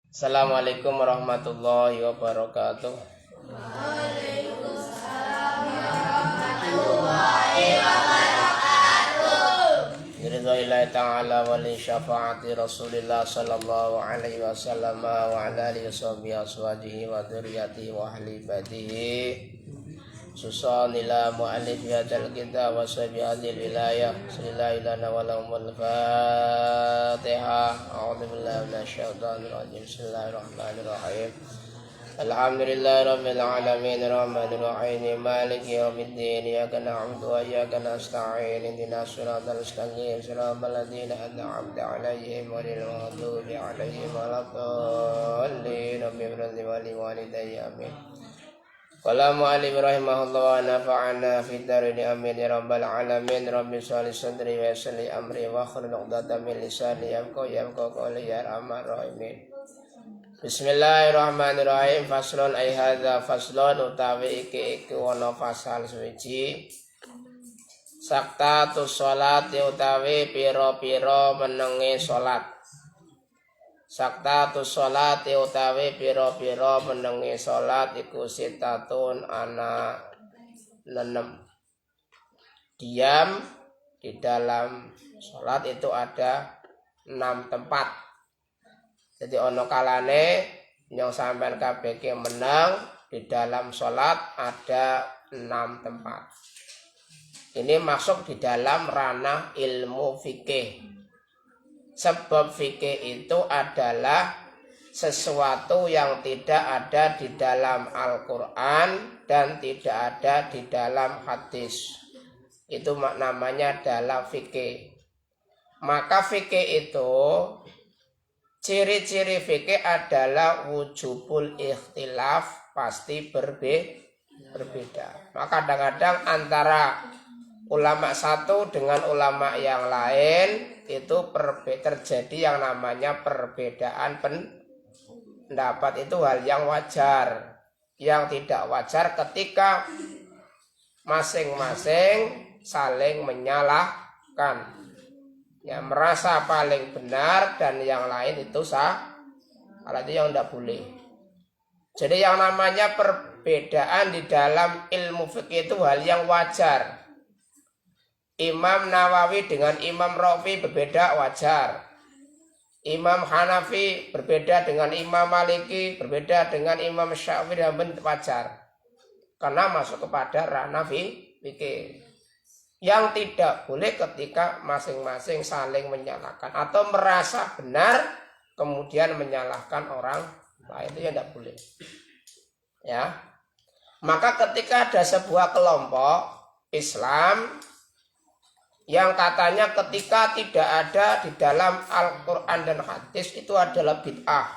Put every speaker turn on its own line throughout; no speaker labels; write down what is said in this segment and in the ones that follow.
Assalamualaikum warahmatullahi wabarakatuh. Ridhoillahi ta'ala wa li syafaati Rasulillah sallallahu alaihi wasallam wa ala alihi washabihi wa dzurriyyatihi wa ahli badihi. Susan ila mu'allif hadal kitab wa sabihatil wilayah. Bismillahirrahmanirrahim wa lahumul Fatihah. A'udzu billahi minasyaitonir rajim. Bismillahirrahmanirrahim. Alhamdulillahi rabbil alamin arrahmanir rahim maliki yaumiddin iyyaka na'budu wa iyyaka nasta'in ihdinas siratal mustaqim siratal ladzina an'amta 'alaihim ghairil maghdubi 'alaihim waladdallin amin walidayya amin. Qala mu'allif rahimahullah wa nafa'ana fid darini amin ya rabbal alamin. Rabbi sholli sadri wa yassir li amri wa hlul 'uqdatam min lisani yafqahu qawli ya arhamar rahimin. Bismillahirrahmanirrahim. Faslun ay hadza faslun utawi iki ana fasal suci. Saktatus sholati utawi pira-pira menenge salat. Saktatus sholati utawi pira-pira menenge salat iku sitatun ana 6. Diam di dalam salat itu ada 6 tempat. Jadi ono kalane yang sampean kabeh menang di dalam sholat ada 6 tempat. Ini masuk di dalam ranah ilmu fikih. Sebab fikih itu adalah sesuatu yang tidak ada di dalam Al-Quran dan tidak ada di dalam hadis. Itu namanya adalah fikih. Maka fikih itu, ciri-ciri fikih adalah wujubul ikhtilaf, pasti berbeda. Maka kadang-kadang antara ulama satu dengan ulama yang lain itu terjadi yang namanya perbedaan pendapat. Itu hal yang wajar. Yang tidak wajar ketika masing-masing saling menyalahkan. Ya, merasa paling benar dan yang lain itu salah, itu yang tidak boleh. Jadi yang namanya perbedaan di dalam ilmu fikih itu hal yang wajar. Imam Nawawi dengan Imam Rafi berbeda, wajar. Imam Hanafi berbeda dengan Imam Maliki, berbeda dengan Imam Syafi'i, dan wajar. Karena masuk kepada ranah fikih. Yang tidak boleh ketika masing-masing saling menyalahkan atau merasa benar kemudian menyalahkan orang lain, itu yang tidak boleh. Ya. Maka ketika ada sebuah kelompok Islam yang katanya ketika tidak ada di dalam Al-Quran dan hadis itu adalah bid'ah.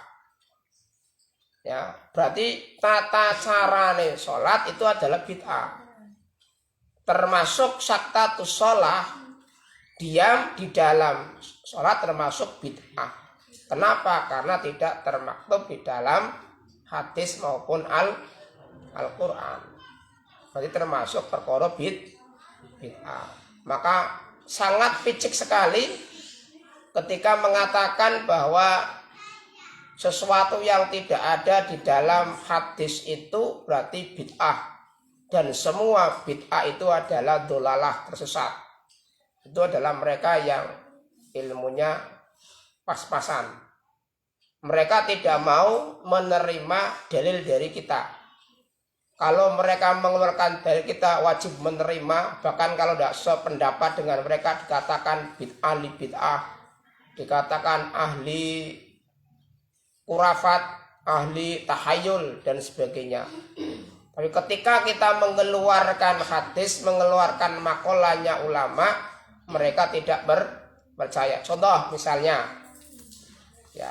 Ya, berarti tata cara sholat itu adalah bid'ah. Termasuk saktatus sholah, diam di dalam sholat termasuk bid'ah. Kenapa? Karena tidak termaktub di dalam hadis maupun Al-Quran. Berarti termasuk perkara bid'ah. Maka sangat picik sekali ketika mengatakan bahwa sesuatu yang tidak ada di dalam hadis itu berarti bid'ah. Dan semua bid'ah itu adalah dolalah, tersesat. Itu adalah mereka yang ilmunya pas-pasan. Mereka tidak mau menerima dalil dari kita. Kalau mereka mengeluarkan dalil kita wajib menerima. Bahkan kalau tidak sependapat dengan mereka dikatakan bid'ah, dikatakan ahli kurafat, ahli tahayul dan sebagainya. Tapi ketika kita mengeluarkan hadis, mengeluarkan makolahnya ulama, mereka tidak percaya. Contoh misalnya, ya,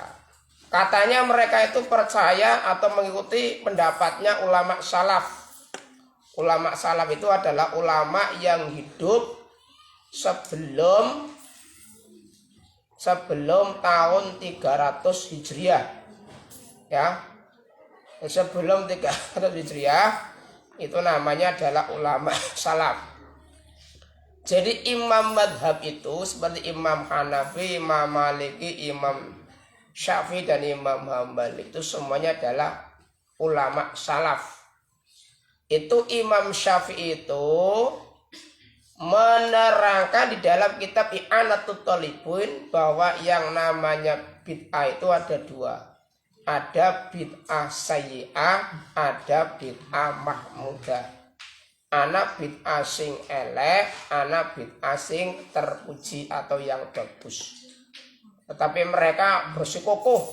katanya mereka itu percaya atau mengikuti pendapatnya ulama salaf. Ulama salaf itu adalah ulama yang hidup sebelum tahun 300 Hijriah. Ya. Sebelum 300 Hijriah itu namanya adalah ulama salaf. Jadi imam madhab itu seperti Imam Hanafi, Imam Maliki, Imam Syafi'i dan Imam Hambali itu semuanya adalah ulama salaf. Itu Imam Syafi'i itu menerangkan di dalam kitab I'anatut Thalibin bahwa yang namanya bid'ah itu ada dua. Ada bid'ah sayyi'ah, ada bid'ah mahmudah. Ana bid'ah sing elek, ana bid'ah sing terpuji atau yang bagus. Tetapi mereka bersikukuh,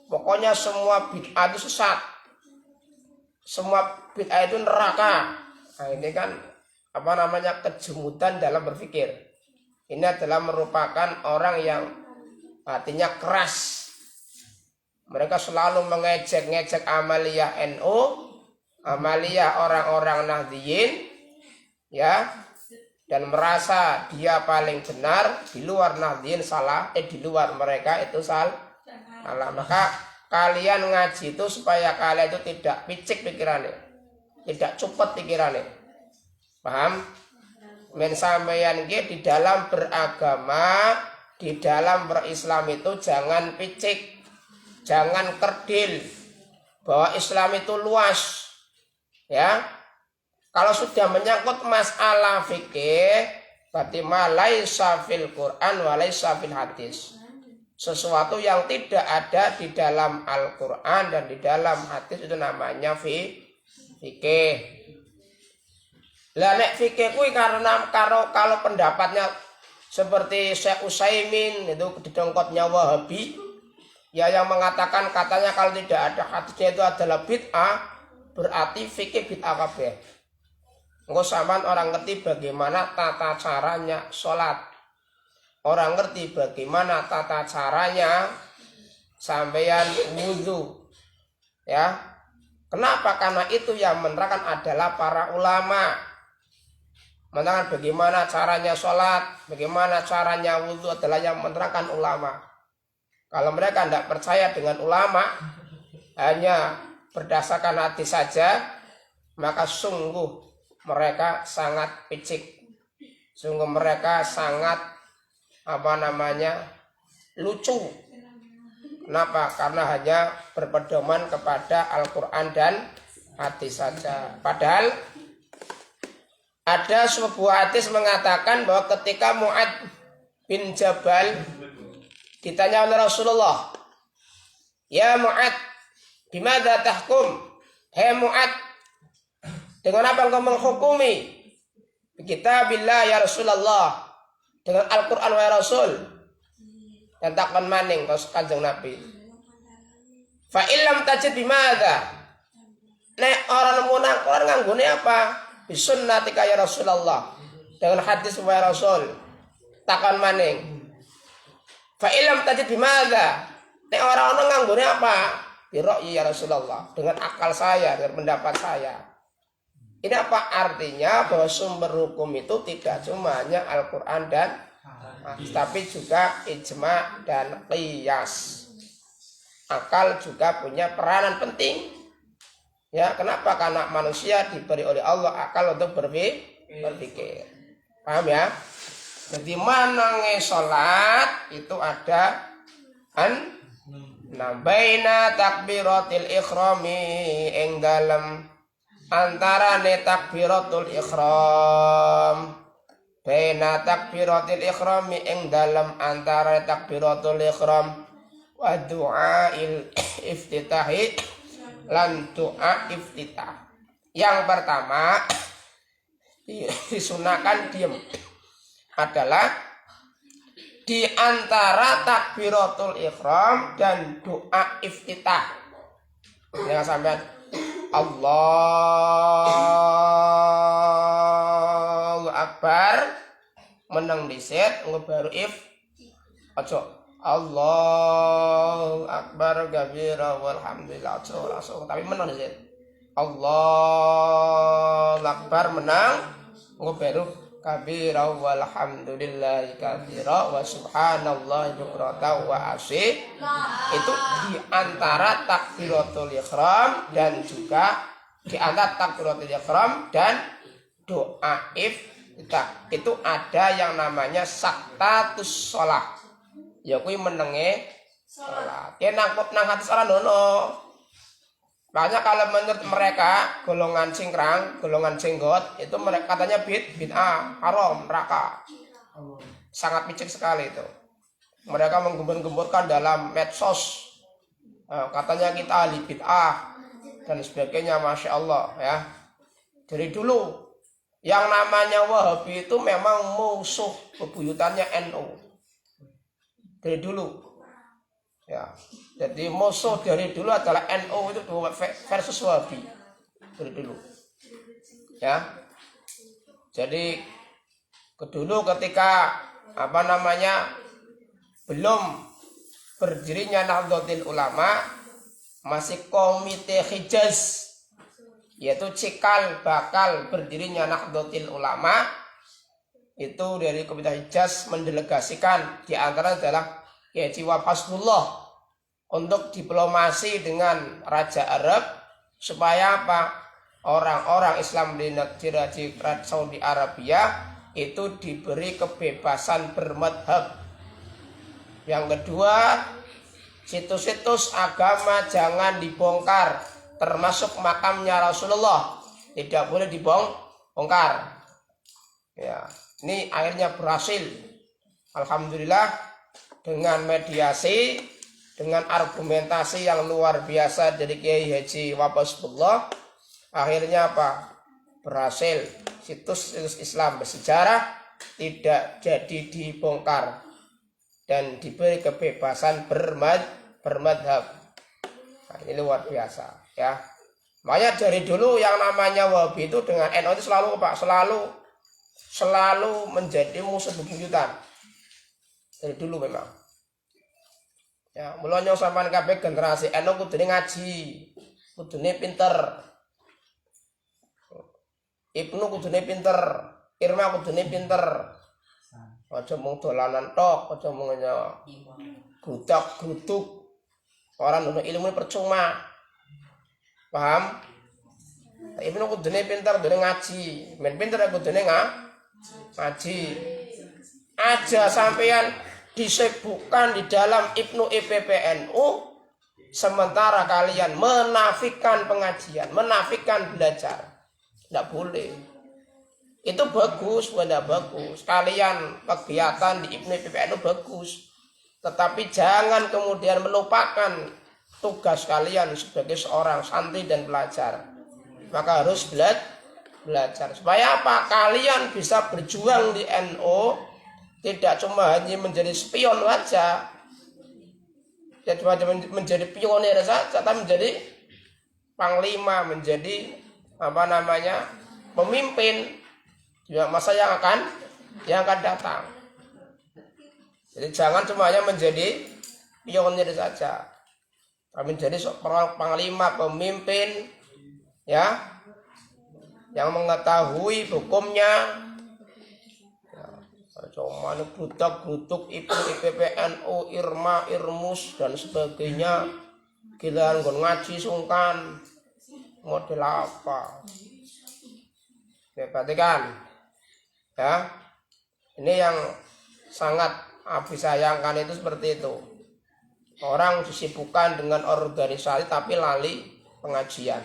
pokoknya semua bid'ah itu sesat, semua bid'ah itu neraka. Nah, ini kan kejumudan dalam berpikir. Ini adalah merupakan orang yang hatinya keras. Mereka selalu mengejek-ngejek amaliyah NU, amaliyah orang-orang Nahdliyin, ya, dan merasa dia paling benar, di luar Nahdliyin salah, di luar mereka itu salah. Maka kalian ngaji itu supaya kalian itu tidak picik pikirannya, tidak cupet pikirannya, paham? Men sampeyan di dalam beragama, di dalam berislam itu jangan picik, jangan kerdil, bahwa Islam itu luas, ya. Kalau sudah menyangkut masalah fikih, berarti ma laisa fil Quran wa laisa fil hadis. Sesuatu yang tidak ada di dalam Al-Quran dan di dalam hadis itu namanya fikih. Lah nek fikih kuwi karena kalau pendapatnya seperti Syekh Utsaimin itu didongkotnya Wahabi, ya, yang mengatakan katanya kalau tidak ada hadisnya itu adalah bid'ah, berarti fikih bid'ah kabeh. Engko sampean orang ngerti bagaimana tata caranya sholat, orang ngerti bagaimana tata caranya sampeyan wudhu, ya. Kenapa? Karena itu yang menerangkan adalah para ulama, menerangkan bagaimana caranya sholat, bagaimana caranya wudhu adalah yang menerangkan ulama. Kalau mereka tidak percaya dengan ulama, hanya berdasarkan hati saja, maka sungguh mereka sangat picik, sungguh mereka sangat lucu. Kenapa? Karena hanya berpedoman kepada Al-Quran dan hadis saja. Padahal ada sebuah hadis mengatakan bahwa ketika Mu'adz bin Jabal ditanya oleh Rasulullah, "Ya Mu'adz, bimadza tahkum?" Hei Mu'adz, dengan apa engkau menghukumi? Kitabillah ya Rasulullah, dengan Al-Quran wa Rasul. Dan takkan maning kau Kanjeng Nabi. Fa illam tajid bimadza? Nek orang nemu nang Quran nganggone apa? Bisunnatika ya Rasulullah, dengan hadis wa Rasul. Takkan maning. Fa illam tajid bimadza? Nek orang nganggone apa? Bira'yi ya Rasulullah, dengan akal saya, dengan pendapat saya. Ini apa artinya? Bahwa sumber hukum itu tidak cuma hanya Al-Quran dan hadis, tapi juga ijma dan qiyas. Akal juga punya peranan penting. Ya, kenapa? Karena manusia diberi oleh Allah akal untuk berpikir. Paham ya? Jadi manange sholat itu ada baina takbiratil ikhrami ing dalem antara takbiratul ikhram, baina takbiratul ikhrami ing dalam antara takbiratul ikhram wa du'ail iftitahi lan doa iftitah. Yang pertama disunahkan diam adalah di antara takbiratul ikhram dan doa iftitah. Jangan sampai Allahu Akbar menang diset baru ojo Allahu Akbar kabira walhamdulillah ojo langsung, tapi menang diset Allahu Akbar menang baru kabira walhamdulillah kabira wa subhanallah bukratan wa asyid. Itu di antara takbiratul ihram dan juga di antara takbiratul ihram dan doa iftitah. Itu ada yang namanya saktatus shalah, ya kuwi menenge sholat. Ya nang hati salah nono. Makanya kalau menurut mereka golongan cingkrang, golongan jenggot itu mereka katanya bid'ah, haram, neraka. Sangat picik sekali itu. Mereka menggembur-gemburkan dalam medsos. Katanya kita ahli bid'ah dan sebagainya, masya Allah ya. Dari dulu yang namanya Wahabi itu memang musuh bebuyutannya NU. Dari dulu. Ya, jadi musuh dari dulu adalah NU itu versus Wahabi dari dulu. Ya, jadi kedulu ketika belum berdirinya Nahdlatul Ulama, masih komite Hijaz, yaitu cikal bakal berdirinya Nahdlatul Ulama itu dari komite Hijaz mendelegasikan di antara adalah Kiai Hasbullah untuk diplomasi dengan Raja Arab supaya orang-orang Islam di negara Saudi Arabia itu diberi kebebasan bermadhab. Yang kedua, situs-situs agama jangan dibongkar, termasuk makamnya Rasulullah tidak boleh dibongkar. Ya, ini akhirnya berhasil. Alhamdulillah. Dengan mediasi, dengan argumentasi yang luar biasa dari Kiai Haji Hasbullah, akhirnya berhasil situs-situs Islam bersejarah tidak jadi dibongkar dan diberi kebebasan bermadhab. Nah, ini luar biasa ya. Makanya dari dulu yang namanya Wahabi itu dengan NU itu selalu menjadi musuh bebuyutan. Dari dulu memang. Ya, mulanya sampean kabeh generasi NU kudune ngaji, kudune pinter. Ibnu kudune pinter, Irma kudune pinter. Aja mung dolanan tok, aja mung grutak-grutuk. Orang ono ilmu percuma. Paham? Ibnu kudune pinter, kudune ngaji. Men pinter kudune ngaji. Aja sampean disebutkan di dalam Ibnu IPPNU, sementara kalian menafikan pengajian, menafikan belajar. Tidak boleh. Itu bagus, tidak bagus. Kalian kegiatan di Ibnu IPPNU bagus, tetapi jangan kemudian melupakan tugas kalian sebagai seorang santri dan pelajar. Maka harus belajar. Supaya Kalian bisa berjuang di NU. Tidak cuma hanya menjadi spion saja, tidak cuma menjadi pionir saja, tapi menjadi panglima, menjadi pemimpin di masa yang akan datang. Jadi jangan cuma hanya menjadi pionir saja, tapi menjadi seorang panglima, pemimpin, ya, yang mengetahui hukumnya. Cuma grutak-grutuk IPPNU, Irma, Irmus dan sebagainya. Gila ngaji sungkan. Model apa? Ya, perhatikan. Ya. Ini yang sangat disayangkan itu seperti itu. Orang disibukkan dengan organisasi tapi lali pengajian.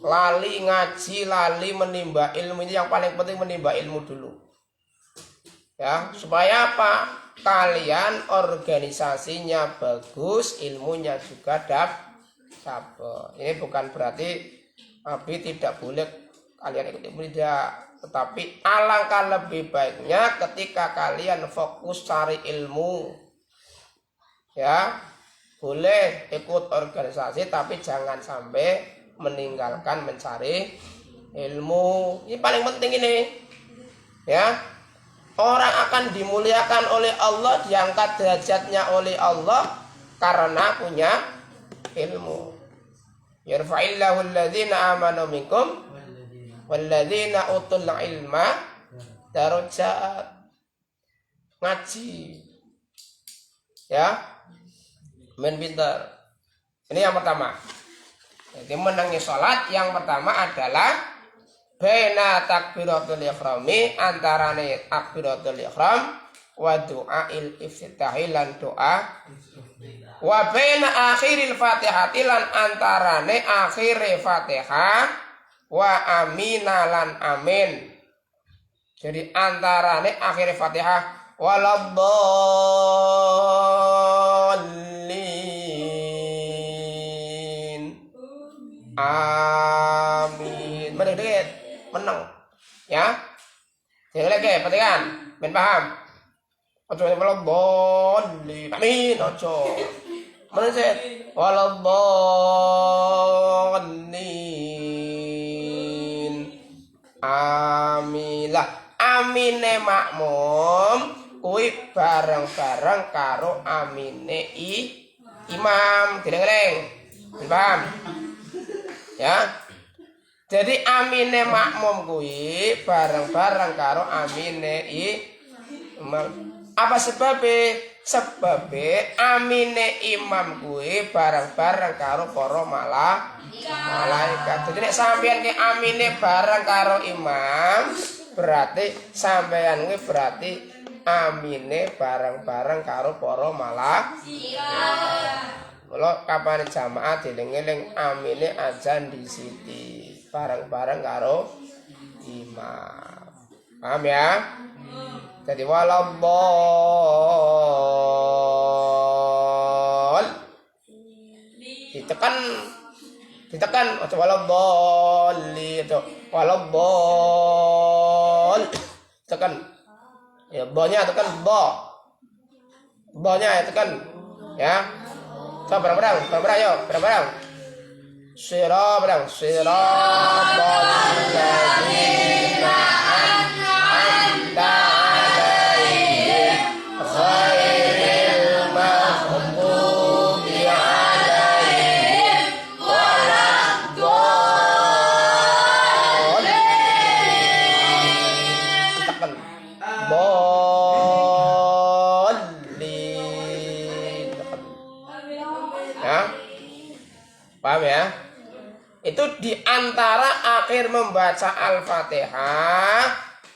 Lali ngaji, lali menimba ilmu. Ini yang paling penting, menimba ilmu dulu. Ya, supaya kalian organisasinya bagus, ilmunya juga dapat. Ini bukan berarti tidak boleh kalian ikut tidak, tetapi alangkah lebih baiknya ketika kalian fokus cari ilmu. Ya, boleh ikut organisasi tapi jangan sampai meninggalkan mencari ilmu. Ini paling penting ini. Ya. Orang akan dimuliakan oleh Allah, diangkat derajatnya oleh Allah karena punya ilmu. Yarfa'illahu alladhina amanu minkum walladhina utul ilma darajat. Ngaji. Ya. Men pintar. Ini yang pertama. Jadi menangi sholat yang pertama adalah baina takbiratul ikhrami, antarane takbiratul ikhram wa du'ail iftitahi lan doa Wa baina akhiril Fatihati lan antarane akhire Fatihah wa amina lan amin. Jadi antarane akhire Fatihah waladdallin. Amin. Mendedet menang. Ya. Yang lagi perhatikan, ben paham. Ojo waladdallin. Amin ojo. Mendedet waladdallin. Amin lah. Amine makmum kuwi bareng-bareng karo amine imam. Geleng-geleng. Paham? Ya. Jadi amine makmum kuwi bareng-bareng karo amine imam. Apa sebabnya? Sebabnya amine imam kuwi bareng-bareng karo para malaikat. Jadi nek sampeyan ki amine bareng karo imam, berarti sampeyan kuwi berarti amine bareng-bareng karo para malaikat. Mula kapan jamaah dieling-eling amine azan di sini bareng-bareng karo imam. Paham ya? Jadi waladdallin ditekan atau waladdallin itu waladdallin tekan ya ba-nya tekan ba-nya ya tekan ya. So bareng-bareng yuk bareng-bareng. Siratal ladzina an'amta 'alaihim ghairil maghdubi 'alaihim waladdallin. Tekan dallin. Ya. Paham ya? Itu diantara akhir membaca Al-Fatihah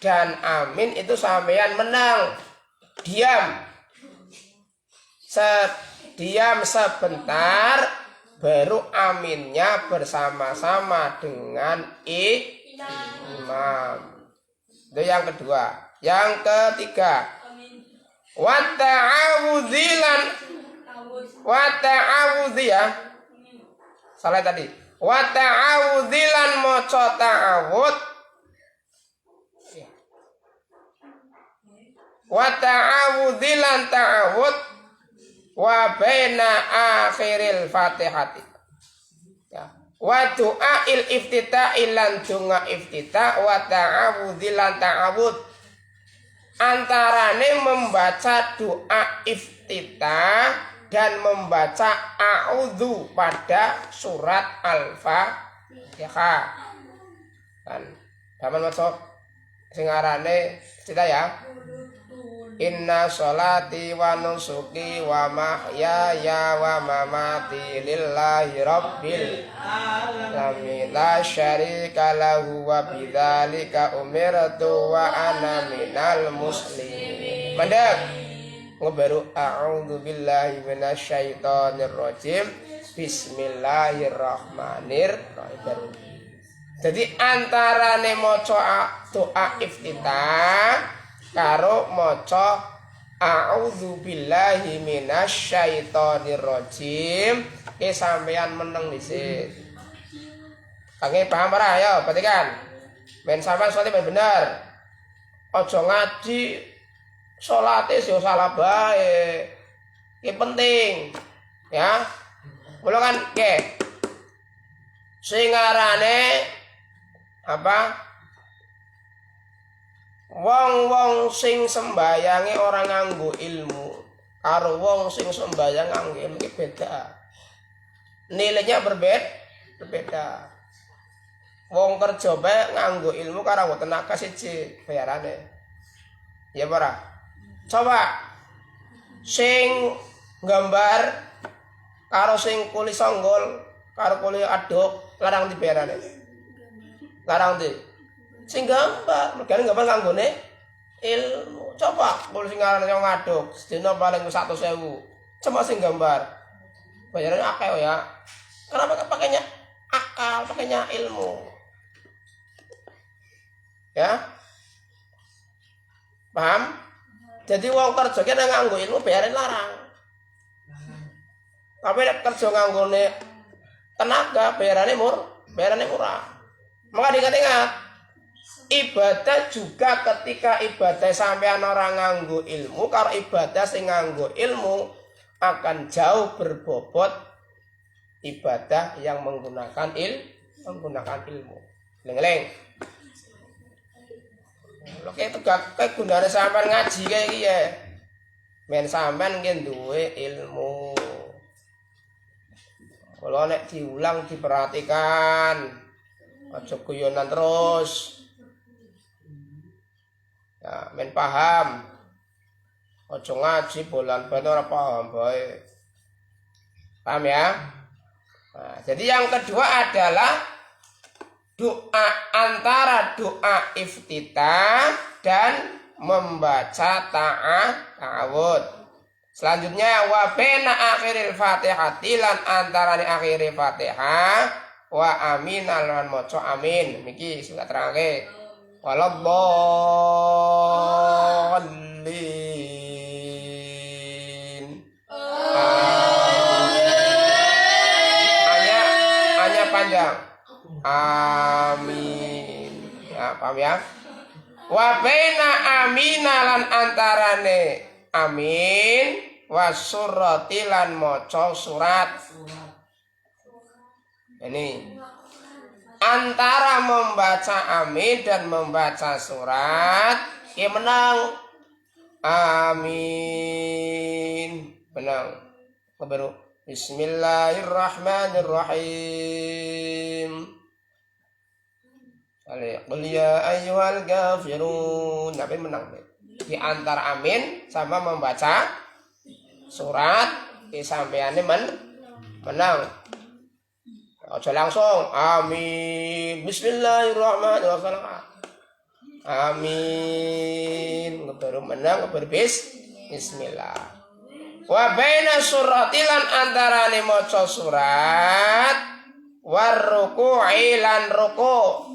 dan amin itu sampean menang. Diam sebentar baru aminnya bersama-sama dengan imam. Itu yang kedua. Yang ketiga, wa ta'awudzi ya. Salah tadi. Wa ta'awudzilan maca ta'awud. Wa ta'awudzilan ta'awud wa baina akhiril Fatihati. Ya. Wa du'ail iftita'i lan donga iftita wa ta'awudzilan ta'awud. Antarane membaca doa iftitah dan membaca a'udzu pada surat Al-Fatihah. Kan sampeyan maca sing arane cita ya. Inna sholati wa nusuki wa mahyaya wa mamati lillahi rabbil alamin la syarika lahu wa bidzalika umirtu wa ana minal muslimin. Mandek ngobaru a'udzu billahi minasyaitonir rajim bismillahirrahmanirrahim. Jadi antarane maca doa iftitah karo maca a'udzu billahi minasyaitonir rajim sampeyan meneng dhisik. Kange paham ora ya? Perhatikan. Men sampean salate bener. Aja ngaji salate yo salah bae. Iki penting. Ya. Mula kan nggih. Sing arane apa? Wong-wong sing sembayange ora nganggo ilmu karo wong sing sembayang nganggo ilmu iki beda. Nilainya berbeda. Wong kerja bae nganggo ilmu karo nggo tenaga siji bayarane. Ya ora? Coba sing gambar karo sing kuli songgol karo kuli aduk larang dibayarane. Larang di. Sing gambar, mergane gambar kanggone ilmu. Coba kuli sing arane ngaduk sedina paling 100.000. Cuma sing gambar. bayarannya akeh ya. Kenapa pakainya akal, pakainya ilmu? Ya. Paham? Jadi wong kerja ki nek nganggo ilmu bayaran larang. Tapi nek kerja nganggone tenaga bayarannya murah. Maka diingat-ingat, ibadah juga ketika ibadah sampean orang nganggo ilmu, kalau ibadah sing nganggo ilmu akan jauh berbobot ibadah yang menggunakan ilmu. Leng-leng. Lho itu gak gunane sampean ngaji kayak iki ya. Men sampean nggih duwe ilmu. Kalau nek diulang diperhatikan, aja guyonan terus. Ya, men paham. Aja ngaji bolan-balen ora paham bae. Paham ya? Nah, jadi yang kedua adalah doa antara doa iftitah dan membaca ta'awud. Selanjutnya wa baina akhiril Fatihati lan antarane akhire Fatihah wa aminal lan maca amin. Niki sing terangke. Waladdallin. Hanya panjang. Amin. Ya, paham ya? Wa baina amina lan antarane amin wasurati lan maca surat. Ini antara membaca amin dan membaca surat ya menang. Amin menang. Baru Bismillahirrahmanirrahim. Qul ya ayyuhal kafirun. Tapi menang di antara amin sama membaca surat sampeane menang. Aja langsung amin bismillahirrahmanirrahim. Amin baru menang baru bismillah. Wa baina suratilan antarane maca surat warruku'i lan ruku'.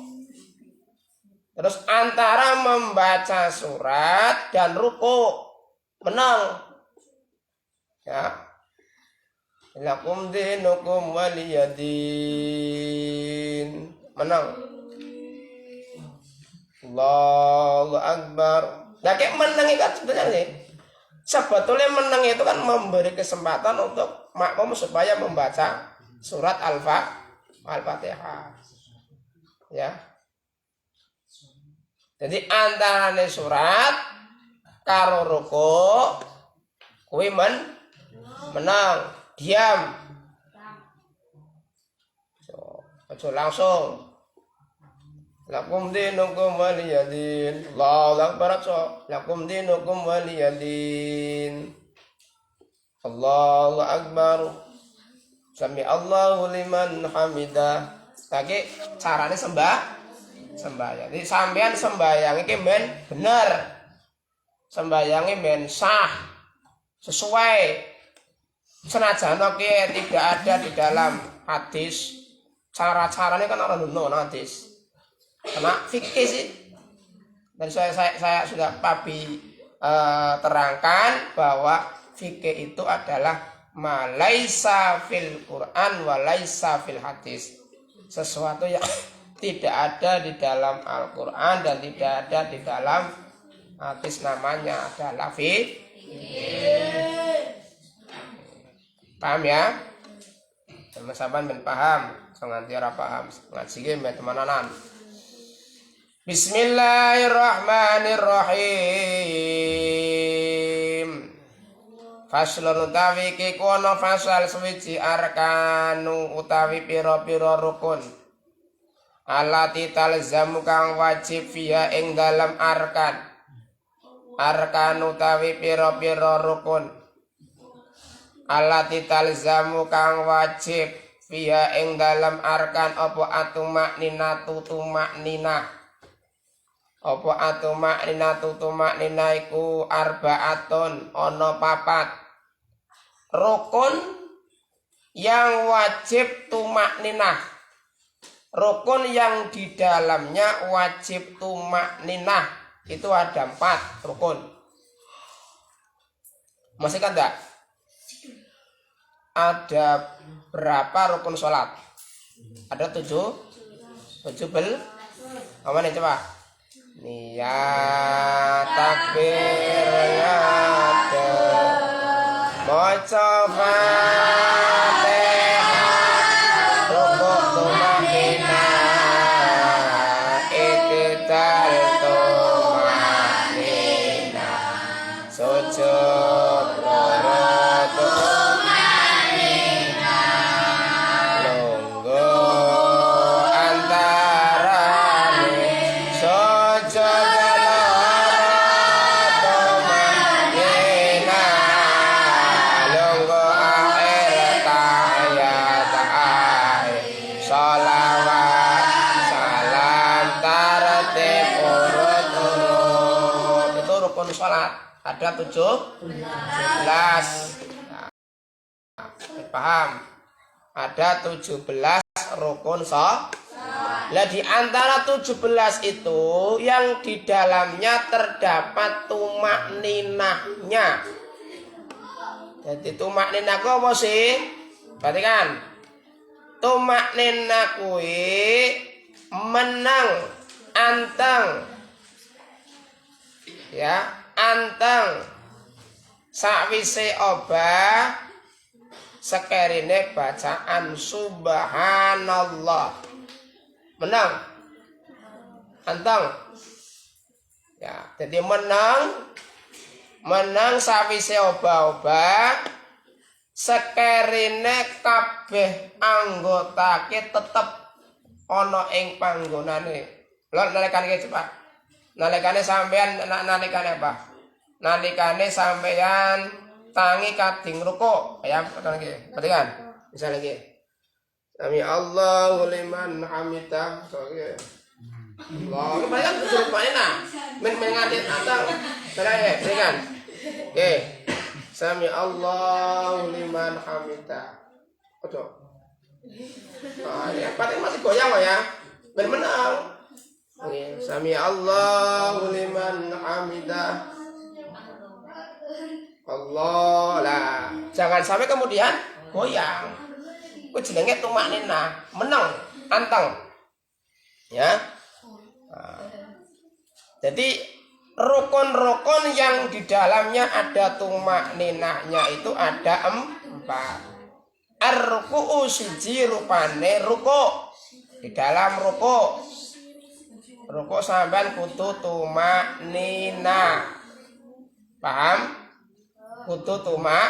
Terus antara membaca surat dan ruku' menang. Ya. Lakum dinukum waliyadin. Menang. Allahu Akbar. Nah kayak menang itu kan sebenarnya. Sebetulnya menang itu kan memberi kesempatan untuk makmum supaya membaca surat Al-Fatihah. Ya. Jadi antarane surat karo ruku' kuwi menang, diam. So, aja langsung. Lakum dinukum waliyadin. Allahu Akbar. Lakum dinukum waliyadin. Allahu Akbar. Sami Allahu liman hamidah. Lagi carane sembahyang. Jadi sampean sembahyang iki men bener. Sembayange men sah. Sesuai. Senajan oke tidak ada di dalam hadis. Cara-caranya kan orang nonton hadis. Karena fikih sih. Dan saya sudah terangkan bahwa fikih itu adalah ma laisa fil Quran wa laisa fil hadis. Sesuatu yang tidak ada di dalam Al-Quran dan tidak ada di dalam hadis namanya adalah fikih. Paham ya? Teman-teman ben paham, nganti ora paham. Ngaji ge temenanan. Bismillahirrahmanirrahim. Faslun utawi iki kono fasal suwiji arkanu utawi pira-pira rukun. Alati talzamu kang wajib fiha ing dalam arkan. Arkan utawi pira-pira rukun. Alati talzamu kang wajib fiha ing dalam arkan apa atumakninatu tumakninah. Apa atumakninatu tumakninah iku arbaatun ana papat. Rukun yang wajib tumak ninah. Rukun yang di dalamnya wajib tumak ninah itu ada 4 rukun. Masih kan enggak? Ada berapa rukun sholat? Ada 17. Apa nih coba? Niat takbir ngade maca Fatihah rukuk tumakinah iktidal tumakinah sujud lurut tumakinah lungguh antarane sujud lurut tumakinah lungguh akhir tahiyat akhir sholawat salam tartib urut itu rukun sholat ada 17. Paham? Ada 17 rukun sholat. Lah di antara 17 itu yang di dalamnya terdapat tumak ninahnya. Jadi tumak ninah ku apa sih? Perhatikan. Tumak ninah kuwi menang anteng. Ya, anteng. Sakwise obah sekerine bacaan subhanallah. Menang. Anteng. Ya, jadi menang sakwise obah-obah sekerine kabeh anggotake tetep ana ing panggonane. Lho nalikane cepat. Nalikane sampean nalikane apa? Nalikane sampean tangi kading rukuk. Ya, perhatikan. Bisa lagi. Sami Allahu liman hamidah. Oke. Allah, kebanyakan suruh mana? Mengatit atau perhatikan. Oke. Sami Allahu liman hamidah. Ojo. Ya, paling masih goyang ya. Menang. Oke, Sami Allahu liman hamidah. Allah lah. Jangan sampai kemudian goyang. Ku jenenge tumak ninah, menang, anteng. Ya. Nah. Jadi rukun-rukun yang di dalamnya ada tumak ninahnya itu ada 4. Ar-ruku'u siji rupane ruku'. Di dalam ruku' sampean kudu tumak ninah. Paham? Kudu tumak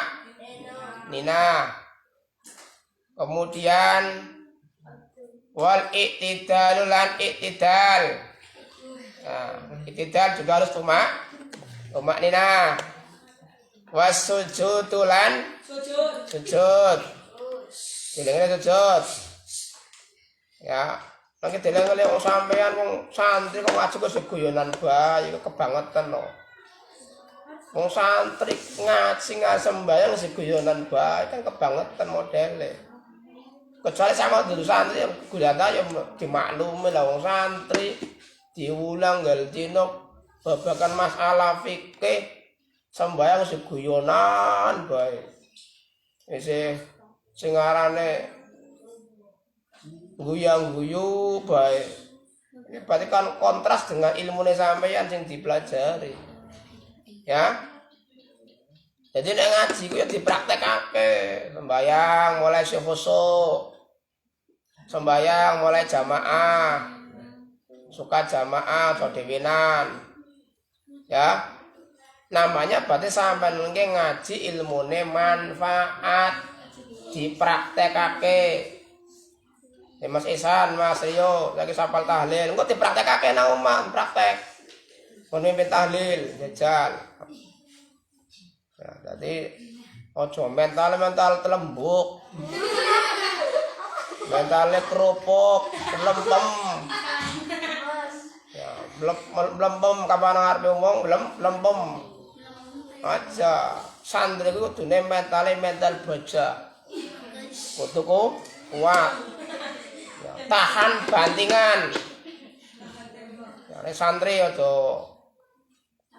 ninah. Kemudian wal i'tidal lan i'tidal. Nah, i'tidal juga harus tumak ninah. Was sujudu lan sujud. Dilengane sujud. Ya, nang dilengane wong sampean wong santri kok ngaji kok guyonan bae iku kebangetan lho. Wong santri ngaji sembahyang guyonan bae kan kebangetan modele. Kecuali sama dulu santri yang gulata yang dimaklumi lah wong santri diulang gal dino babakan masalah fikih sembahyang guyonan bae. Wis sing arane guyang-guyu bae. Ini berarti kan kontras dengan ilmune sampeyan sing dipelajari. Ya. Jadi nek ngaji ku ya dipraktekake. Sembayang mulai khusyuk. Sembayang mulai jamaah. Suka jamaah atau dewenan. Ya. Namanya berarti sampean nggih ngaji ilmune manfaat dipraktekake. Ya Mas Ihsan, Mas Rio, lagi sapal tahlil. Engko dipraktekake nang omah, praktek. Mun mimpin tahlil, jajal. Ya, jadi ojo mental telembuk. Mentalnya kerupuk, lempem. Ya, lempem kapan arep ngomong, lempem. Aja santri ku kudune mental baja. kudu kuat. Ya, tahan bantingan. Ya, santri aja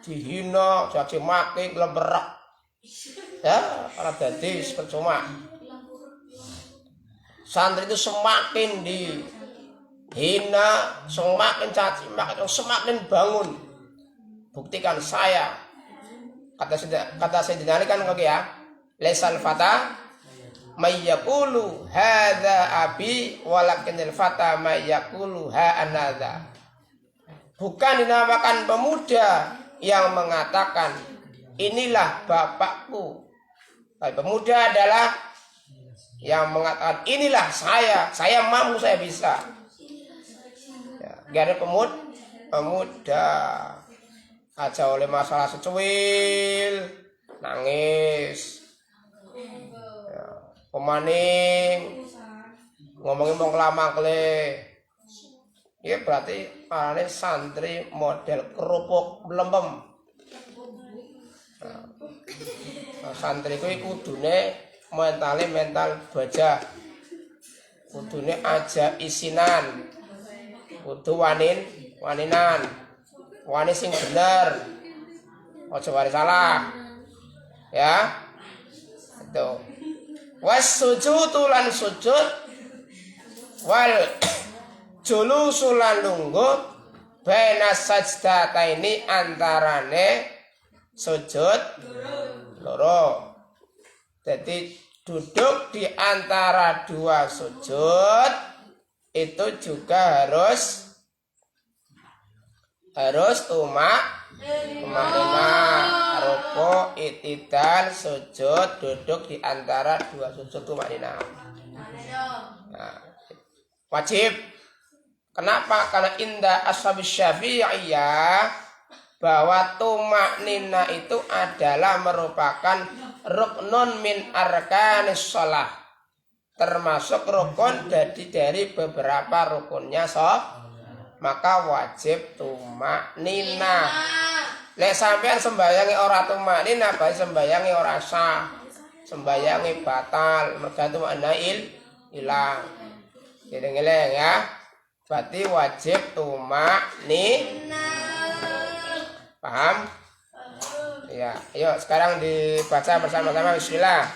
dihina, caci maki, lemberak. Ya, ora dadi percuma. Santri itu semakin dihina, semakin caci maki, semakin bangun. Buktikan saya. Kata Sayyidina Ali kan kok ya. Laisal fata mayyaqulu hadza abi walakinil fata mayyaqulu ha anadza. Bukan dinamakan pemuda yang mengatakan inilah bapakku. Tapi pemuda adalah yang mengatakan inilah saya mampu, saya bisa. Ya, gak ada pemuda aja oleh masalah secuil nangis. Ya, pemaning ngomongin mau kelamang-kele. Ya berarti ini santri model kerupuk belembem. Nah, santri kuwi kudune mental baja. Kudune aja isinan. Kudu waninan. Wani sing bener. Aja wari salah. Ya. Itu. Was sujudu lan sujud wal julusu lan lungguh baina sajdataini antarane sujud loro. Jadi duduk di antara dua sujud itu juga harus tumakninah, rukuk, i'tidal, sujud, duduk di antara dua sujud tumakninah. Nah, wajib. Kenapa? Karena inda ashabis syafi'iyah bahwa tumakninah itu adalah merupakan ruknun min arkanis shalah. Termasuk rukun dari beberapa rukunnya sholat. Maka wajib tumakninah. Lek sampean sembayangi ora tumakninah, bae sembayangi ora sah. Sembayangi batal, merga tumakninah ilang. Geleng-geleng ya. Berarti wajib tumakninah. Paham? Ya, ayo sekarang dibaca bersama-sama. Bismillah.